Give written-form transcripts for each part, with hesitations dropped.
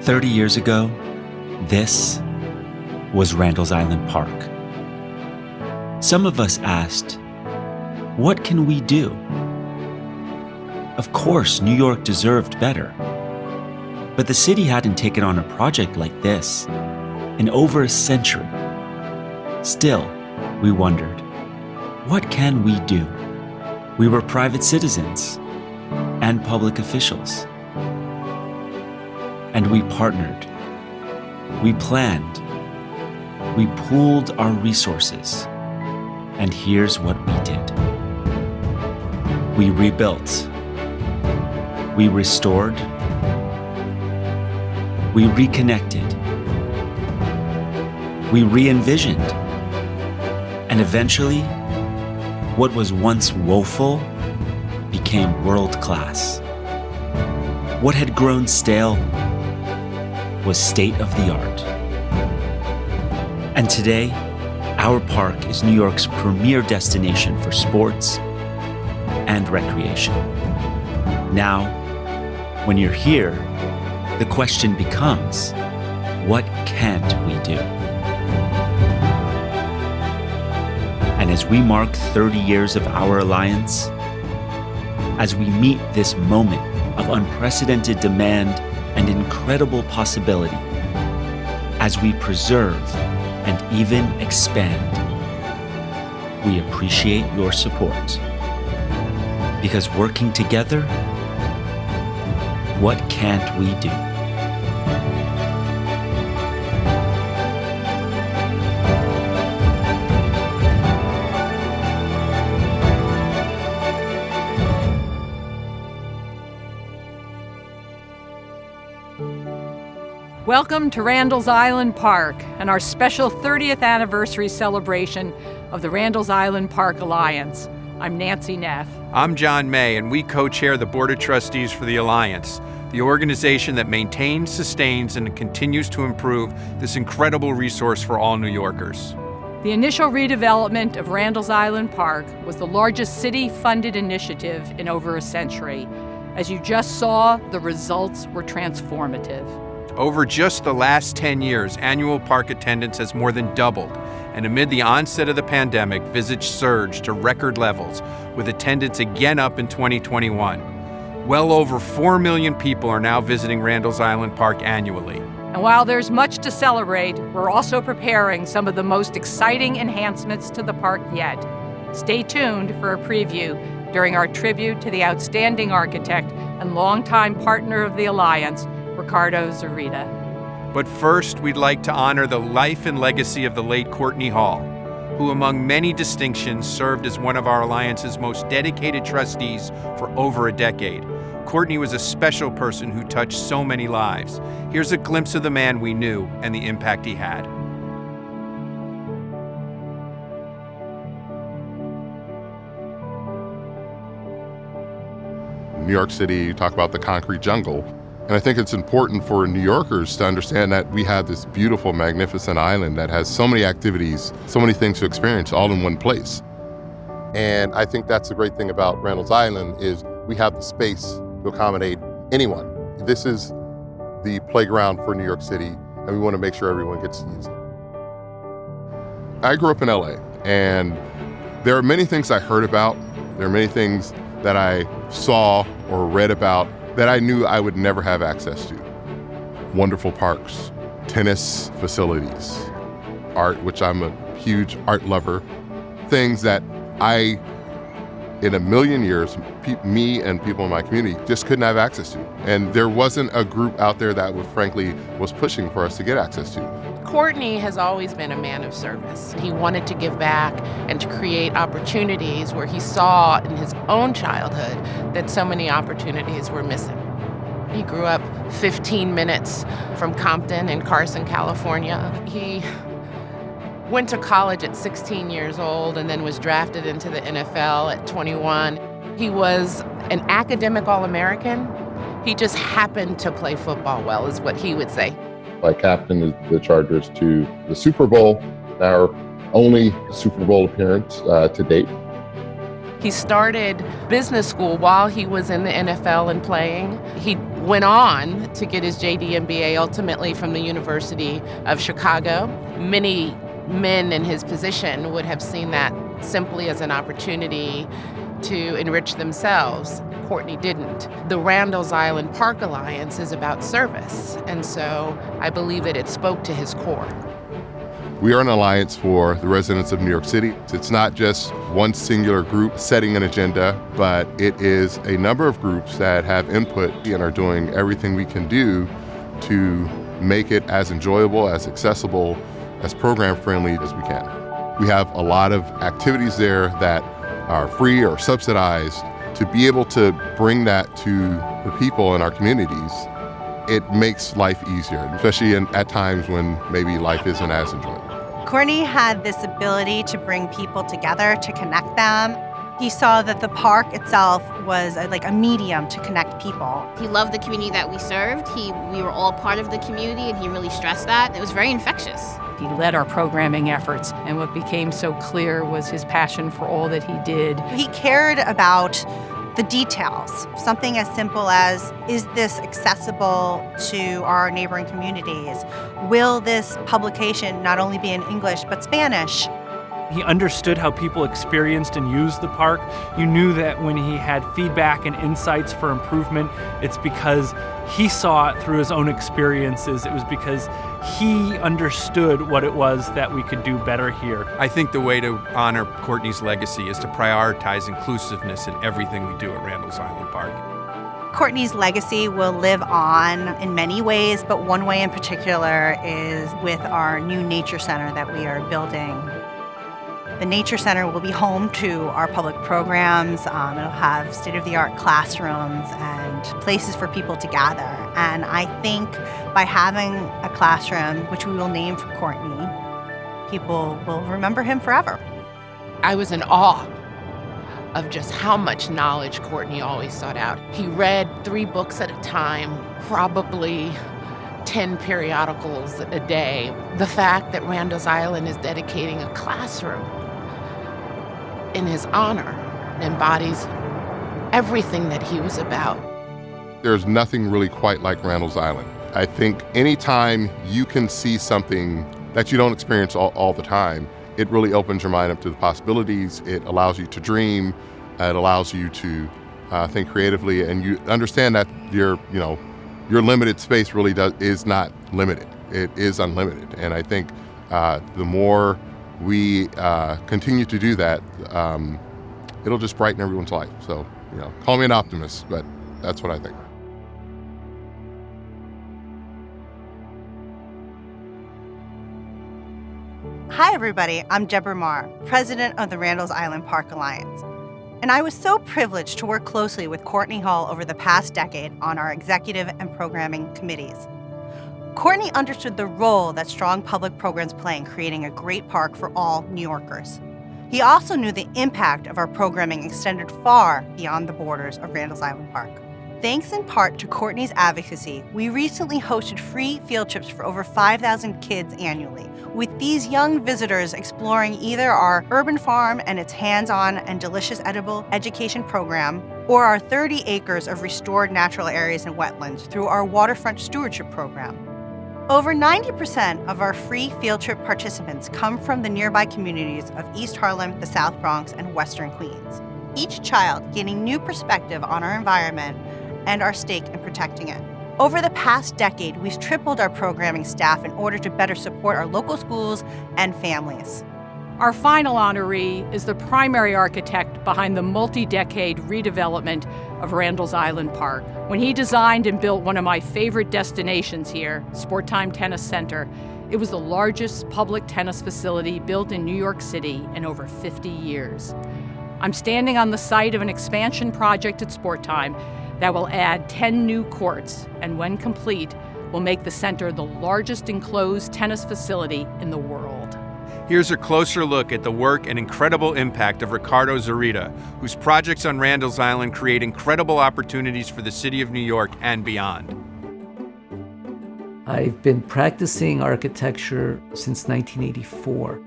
30 years ago, this was Randall's Island Park. Some of us asked, what can we do? Of course, New York deserved better. But the city hadn't taken on a project like this in over a century. Still, we wondered, what can we do? We were private citizens and public officials. And we partnered. We planned. We pooled our resources. And here's what we did. We rebuilt. We restored. We reconnected. We re-envisioned. And eventually, what was once woeful became world-class. What had grown stale was state-of-the-art. And today, our park is New York's premier destination for sports and recreation. Now, when you're here, the question becomes, what can't we do? And as we mark 30 years of our alliance, as we meet this moment of unprecedented demand and incredible possibility, as we preserve and even expand, we appreciate your support. Because working together, what can't we do? Welcome to Randall's Island Park and our special 30th anniversary celebration of the Randall's Island Park Alliance. I'm Nancy Neff. I'm John May, and we co-chair the Board of Trustees for the Alliance, the organization that maintains, sustains, and continues to improve this incredible resource for all New Yorkers. The initial redevelopment of Randall's Island Park was the largest city-funded initiative in over a century. As you just saw, the results were transformative. Over just the last 10 years, annual park attendance has more than doubled, and amid the onset of the pandemic, visits surged to record levels, with attendance again up in 2021. Well over 4 million people are now visiting Randall's Island Park annually. And while there's much to celebrate, we're also preparing some of the most exciting enhancements to the park yet. Stay tuned for a preview during our tribute to the outstanding architect and longtime partner of the Alliance, Ricardo Zurita. But first, we'd like to honor the life and legacy of the late Courtney Hall, who among many distinctions served as one of our Alliance's most dedicated trustees for over a decade. Courtney was a special person who touched so many lives. Here's a glimpse of the man we knew and the impact he had. New York City, you talk about the concrete jungle. And I think it's important for New Yorkers to understand that we have this beautiful, magnificent island that has so many activities, so many things to experience all in one place. And I think that's the great thing about Randall's Island is we have the space to accommodate anyone. This is the playground for New York City, and we want to make sure everyone gets to use it. I grew up in LA, and there are many things I heard about. There are many things that I saw or read about that I knew I would never have access to. Wonderful parks, tennis facilities, art, which I'm a huge art lover, things that I, in a million years, me and people in my community just couldn't have access to. And there wasn't a group out there that frankly was pushing for us to get access to. Courtney has always been a man of service. He wanted to give back and to create opportunities where he saw in his own childhood that so many opportunities were missing. He grew up 15 minutes from Compton in Carson, California. He went to college at 16 years old and then was drafted into the NFL at 21. He was an academic All-American. He just happened to play football well, is what he would say. I captained the Chargers to the Super Bowl, our only Super Bowl appearance to date. He started business school while he was in the NFL and playing. He went on to get his JD MBA ultimately from the University of Chicago. Many men in his position would have seen that simply as an opportunity to enrich themselves. Courtney didn't. The Randall's Island Park Alliance is about service, and so I believe that it spoke to his core. We are an alliance for the residents of New York City. It's not just one singular group setting an agenda, but it is a number of groups that have input and are doing everything we can do to make it as enjoyable, as accessible, as program-friendly as we can. We have a lot of activities there that are free or subsidized. To be able to bring that to the people in our communities, it makes life easier, especially at times when maybe life isn't as enjoyable. Courtney had this ability to bring people together, to connect them. He saw that the park itself was like a medium to connect people. He loved the community that we served. We were all part of the community, and he really stressed that. It was very infectious. He led our programming efforts, and what became so clear was his passion for all that he did. He cared about the details, something as simple as, is this accessible to our neighboring communities? Will this publication not only be in English, but Spanish? He understood how people experienced and used the park. You knew that when he had feedback and insights for improvement, it's because he saw it through his own experiences. It was because he understood what it was that we could do better here. I think the way to honor Courtney's legacy is to prioritize inclusiveness in everything we do at Randall's Island Park. Courtney's legacy will live on in many ways, but one way in particular is with our new nature center that we are building. The Nature Center will be home to our public programs. It'll have state-of-the-art classrooms and places for people to gather. And I think by having a classroom, which we will name for Courtney, people will remember him forever. I was in awe of just how much knowledge Courtney always sought out. He read 3 books at a time, probably 10 periodicals a day. The fact that Randall's Island is dedicating a classroom in his honor embodies everything that he was about. There's nothing really quite like Randall's Island. I think anytime you can see something that you don't experience all the time, it really opens your mind up to the possibilities. It allows you to dream. It allows you to think creatively, and you understand that your limited space really is not limited. It is unlimited. And I think the more we continue to do that, it'll just brighten everyone's life. So, call me an optimist, but that's what I think. Hi, everybody. I'm Deborah Marr, president of the Randall's Island Park Alliance. And I was so privileged to work closely with Courtney Hall over the past decade on our executive and programming committees. Courtney understood the role that strong public programs play in creating a great park for all New Yorkers. He also knew the impact of our programming extended far beyond the borders of Randall's Island Park. Thanks in part to Courtney's advocacy, we recently hosted free field trips for over 5,000 kids annually, with these young visitors exploring either our urban farm and its hands-on and delicious edible education program, or our 30 acres of restored natural areas and wetlands through our waterfront stewardship program. Over 90% of our free field trip participants come from the nearby communities of East Harlem, the South Bronx, and Western Queens. Each child gaining new perspective on our environment and our stake in protecting it. Over the past decade, we've tripled our programming staff in order to better support our local schools and families. Our final honoree is the primary architect behind the multi-decade redevelopment of Randall's Island Park. When he designed and built one of my favorite destinations here, Sport Time Tennis Center, it was the largest public tennis facility built in New York City in over 50 years. I'm standing on the site of an expansion project at Sport Time that will add 10 new courts, and when complete, will make the center the largest enclosed tennis facility in the world. Here's a closer look at the work and incredible impact of Ricardo Zurita, whose projects on Randall's Island create incredible opportunities for the city of New York and beyond. I've been practicing architecture since 1984.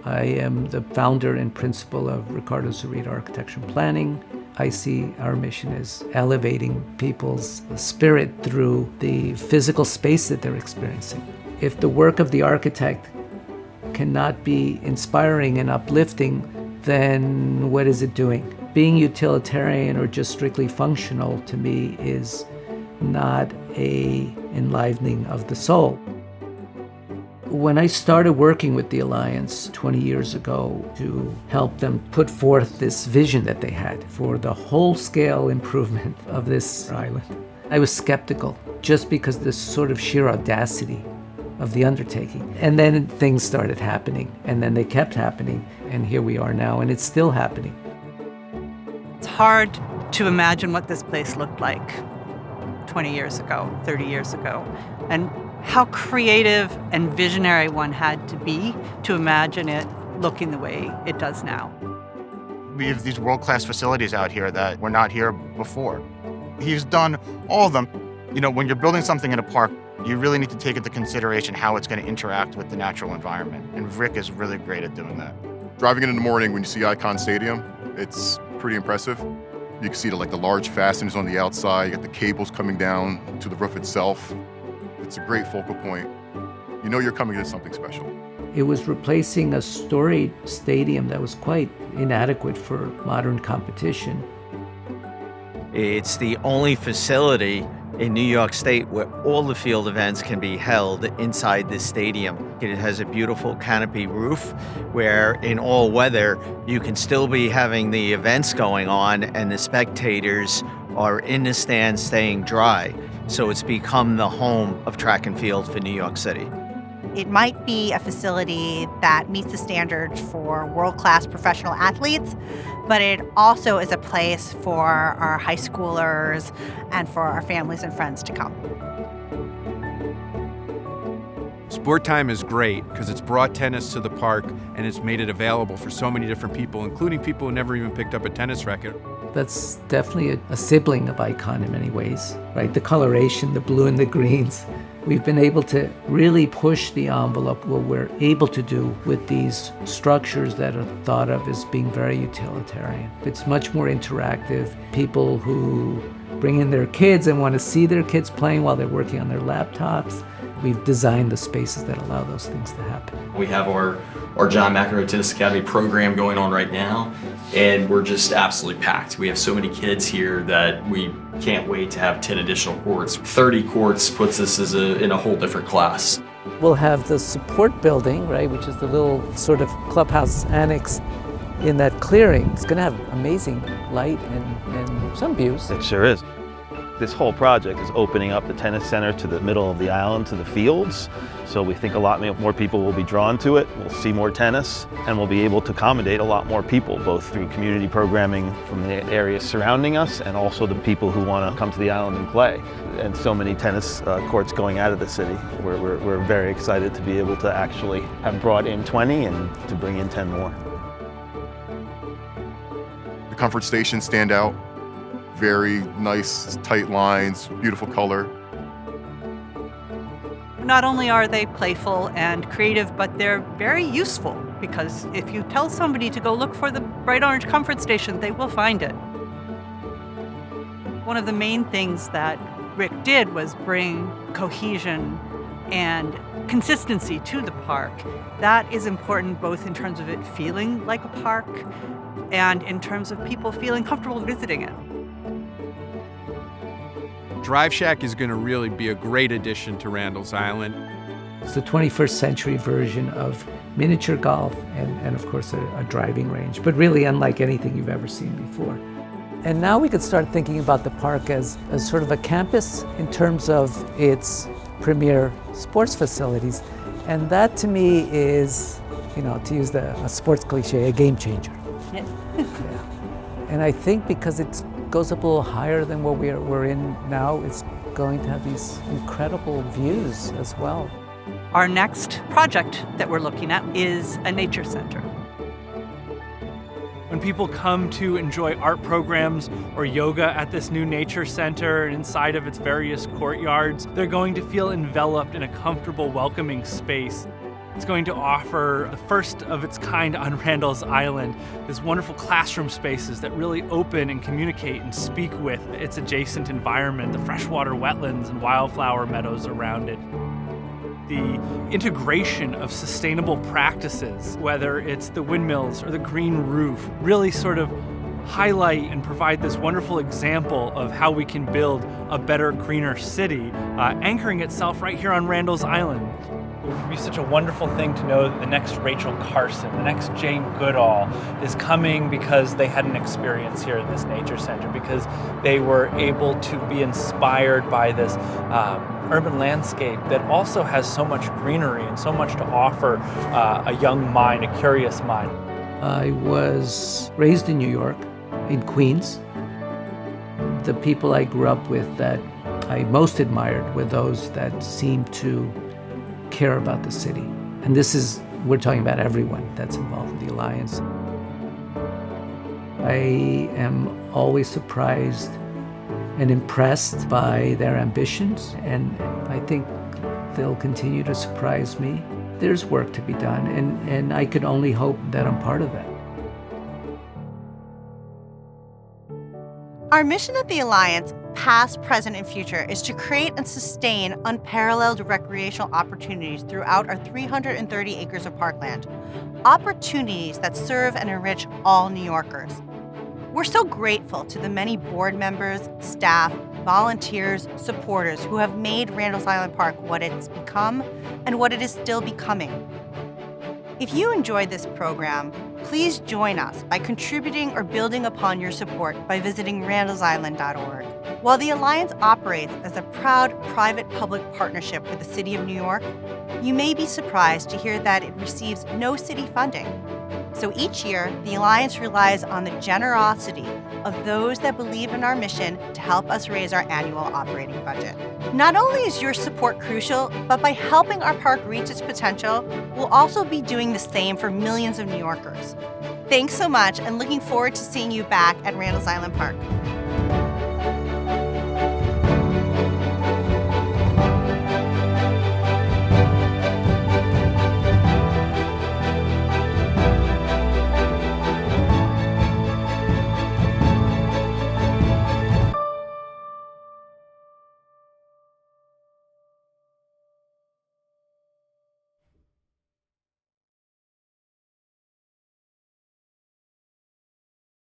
I am the founder and principal of Ricardo Zurita Architecture and Planning. I see our mission as elevating people's spirit through the physical space that they're experiencing. If the work of the architect cannot be inspiring and uplifting, then what is it doing? Being utilitarian or just strictly functional, to me, is not an enlivening of the soul. When I started working with the Alliance 20 years ago to help them put forth this vision that they had for the whole-scale improvement of this island, I was skeptical just because this sort of sheer audacity of the undertaking. And then things started happening, and then they kept happening, and here we are now, and it's still happening. It's hard to imagine what this place looked like 20 years ago, 30 years ago, and how creative and visionary one had to be to imagine it looking the way it does now. We have these world-class facilities out here that were not here before. He's done all of them. You know, when you're building something in a park, you really need to take into consideration how it's going to interact with the natural environment. And Rick is really great at doing that. Driving in the morning when you see Icon Stadium, it's pretty impressive. You can see the large fasteners on the outside. You got the cables coming down to the roof itself. It's a great focal point. You know you're coming to something special. It was replacing a storied stadium that was quite inadequate for modern competition. It's the only facility in New York State where all the field events can be held inside this stadium. It has a beautiful canopy roof where in all weather you can still be having the events going on and the spectators are in the stands staying dry. So it's become the home of track and field for New York City. It might be a facility that meets the standards for world-class professional athletes, but it also is a place for our high schoolers and for our families and friends to come. Sport Time is great because it's brought tennis to the park and it's made it available for so many different people, including people who never even picked up a tennis racket. That's definitely a sibling of Icon in many ways, right? The coloration, the blue and the greens. We've been able to really push the envelope what we're able to do with these structures that are thought of as being very utilitarian. It's much more interactive. People who bring in their kids and want to see their kids playing while they're working on their laptops. We've designed the spaces that allow those things to happen. We have our John McEnroe Tennis Academy program going on right now, and we're just absolutely packed. We have so many kids here that we can't wait to have 10 additional courts. 30 courts puts us in a whole different class. We'll have the support building, right, which is the little sort of clubhouse annex in that clearing. It's going to have amazing light and some views. It sure is. This whole project is opening up the tennis center to the middle of the island, to the fields. So we think a lot more people will be drawn to it. We'll see more tennis, and we'll be able to accommodate a lot more people, both through community programming from the areas surrounding us and also the people who want to come to the island and play. And so many tennis courts going out of the city. We're very excited to be able to actually have brought in 20 and to bring in 10 more. The comfort stations stand out. Very nice, tight lines, beautiful color. Not only are they playful and creative, but they're very useful because if you tell somebody to go look for the bright orange comfort station, they will find it. One of the main things that Rick did was bring cohesion and consistency to the park. That is important both in terms of it feeling like a park and in terms of people feeling comfortable visiting it. Drive Shack is going to really be a great addition to Randall's Island. It's the 21st century version of miniature golf and of course, a driving range, but really unlike anything you've ever seen before. And now we could start thinking about the park as sort of a campus in terms of its premier sports facilities. And that to me is, to use a sports cliche, a game changer. Yeah. And I think because it goes up a little higher than what we're in now, it's going to have these incredible views as well. Our next project that we're looking at is a nature center. When people come to enjoy art programs or yoga at this new nature center and inside of its various courtyards, they're going to feel enveloped in a comfortable, welcoming space. It's going to offer the first of its kind on Randall's Island, these wonderful classroom spaces that really open and communicate and speak with its adjacent environment, the freshwater wetlands and wildflower meadows around it. The integration of sustainable practices, whether it's the windmills or the green roof, really sort of highlight and provide this wonderful example of how we can build a better, greener city, anchoring itself right here on Randall's Island. It would be such a wonderful thing to know that the next Rachel Carson, the next Jane Goodall is coming because they had an experience here in this nature center, because they were able to be inspired by this urban landscape that also has so much greenery and so much to offer a young mind, a curious mind. I was raised in New York, in Queens. The people I grew up with that I most admired were those that seemed to care about the city. And we're talking about everyone that's involved in the Alliance. I am always surprised and impressed by their ambitions, and I think they'll continue to surprise me. There's work to be done, and I could only hope that I'm part of that. Our mission at the Alliance, past, present, and future, is to create and sustain unparalleled recreational opportunities throughout our 330 acres of parkland. Opportunities that serve and enrich all New Yorkers. We're so grateful to the many board members, staff, volunteers, supporters who have made Randall's Island Park what it's become and what it is still becoming. If you enjoyed this program, please join us by contributing or building upon your support by visiting randallsisland.org. While the Alliance operates as a proud private-public partnership with the City of New York, you may be surprised to hear that it receives no city funding. So each year, the Alliance relies on the generosity of those that believe in our mission to help us raise our annual operating budget. Not only is your support crucial, but by helping our park reach its potential, we'll also be doing the same for millions of New Yorkers. Thanks so much, and looking forward to seeing you back at Randall's Island Park.